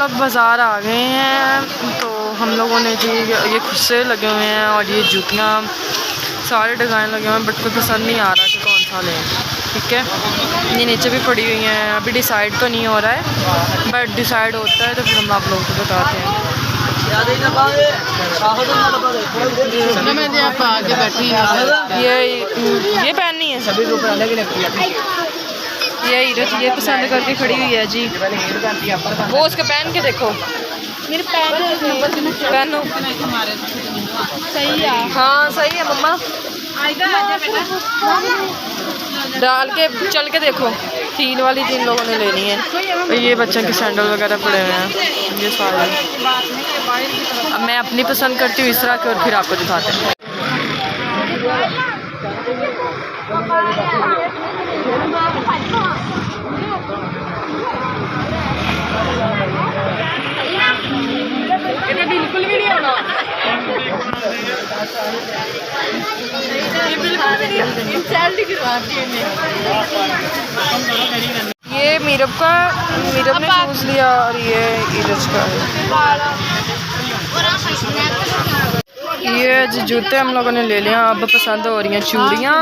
लोग बाज़ार आ गए हैं। तो हम लोगों ने जी ये खुस्से लगे हुए हैं और ये जूतियाँ सारे डिज़ाइन लगे हुए हैं, बट कोई पसंद नहीं आ रहा कि कौन सा लें। ठीक है, ये नीचे भी पड़ी हुई हैं, अभी डिसाइड तो नहीं हो रहा है, बट डिसाइड होता है तो फिर हम आप लोगों को बताते हैं। ये पहननी है सभी को, ये पसंद करके खड़ी हुई है जी। वो उसका पहन के देखो, मेरे पहनो सही है। हाँ सही है मम्मा, डाल के चल के देखो। हील वाली जिन लोगों ने लेनी है। ये बच्चों के सैंडल वगैरह पड़े हुए हैं ये सारे। अब मैं अपनी पसंद करती हूँ इस तरह के और फिर आपको दिखाते हैं। बिल्कुल भी नहीं होना, ये मीरब ने चूज लिया और ये इरज का है। ये जूते हम लोगों ने ले लिया। अब पसंद हो रही हैं चूड़ियाँ।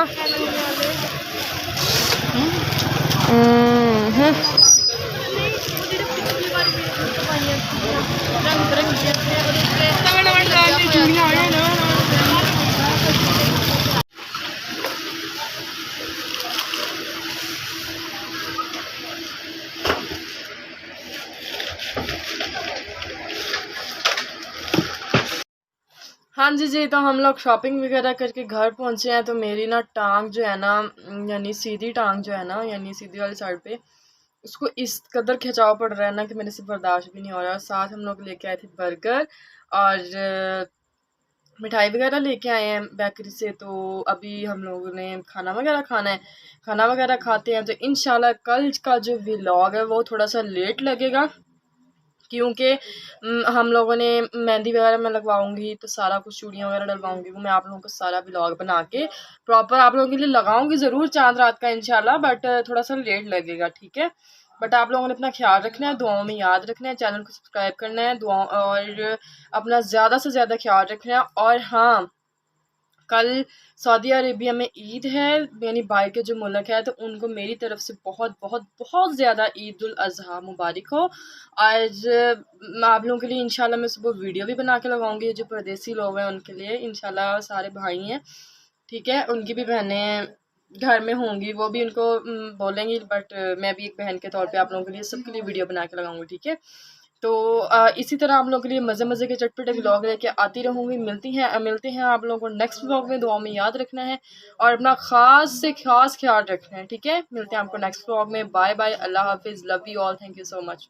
हाँ जी, तो हम लोग शॉपिंग वगैरह करके घर पहुँचे हैं। तो मेरी ना टांग जो है ना, यानी सीधी टांग जो है ना, यानी सीधी वाली साइड पे, उसको इस कदर खिंचाव पड़ रहा है ना कि मेरे से बर्दाश्त भी नहीं हो रहा। साथ हम लोग लेके आए थे बर्गर और मिठाई वगैरह लेके आए हैं बेकरी से। तो अभी हम लोगों ने खाना वगैरह खाना है, खाना वगैरह खाते हैं। तो इंशाल्लाह कल का जो व्लॉग है वो थोड़ा सा लेट लगेगा, क्योंकि हम लोगों ने मेहंदी वगैरह मैं लगवाऊंगी, तो सारा कुछ चूड़ियाँ वगैरह डलवाऊंगी, वो मैं आप लोगों को सारा व्लॉग बना के प्रॉपर आप लोगों के लिए लगाऊंगी ज़रूर चांद रात का इंशाल्लाह, बट थोड़ा सा लेट लगेगा। ठीक है, बट आप लोगों ने अपना ख्याल रखना है, दुआओं में याद रखना है, चैनल को सब्सक्राइब करना है, दुआ और अपना ज़्यादा से ज़्यादा ख्याल रखना है। और हाँ, कल सऊदी अरेबिया में ईद है, यानी भाई के जो मुल्क है, तो उनको मेरी तरफ से बहुत बहुत बहुत ज़्यादा ईद उल अज़हा मुबारक हो। आज आप लोगों के लिए इंशाल्लाह मैं सुबह वीडियो भी बना के लगाऊंगी। जो परदेसी लोग हैं उनके लिए इंशाल्लाह, सारे भाई हैं, ठीक है, उनकी भी बहनें घर में होंगी, वो भी उनको बोलेंगी, बट मैं भी एक बहन के तौर पे आप लोगों के लिए सबके लिए वीडियो बना के लगाऊंगी। ठीक है, तो इसी तरह आप लोगों के लिए मज़े मज़े के चटपटे व्लॉग लेके आती रहूँगी। मिलते हैं आप लोगों को नेक्स्ट व्लॉग में। दुआ में याद रखना है और अपना ख़ास से ख़ास ख्याल रखना है। ठीक है, मिलते हैं आपको नेक्स्ट व्लॉग में। बाय बाय, अल्लाह हाफिज़, love you all, thank you so much.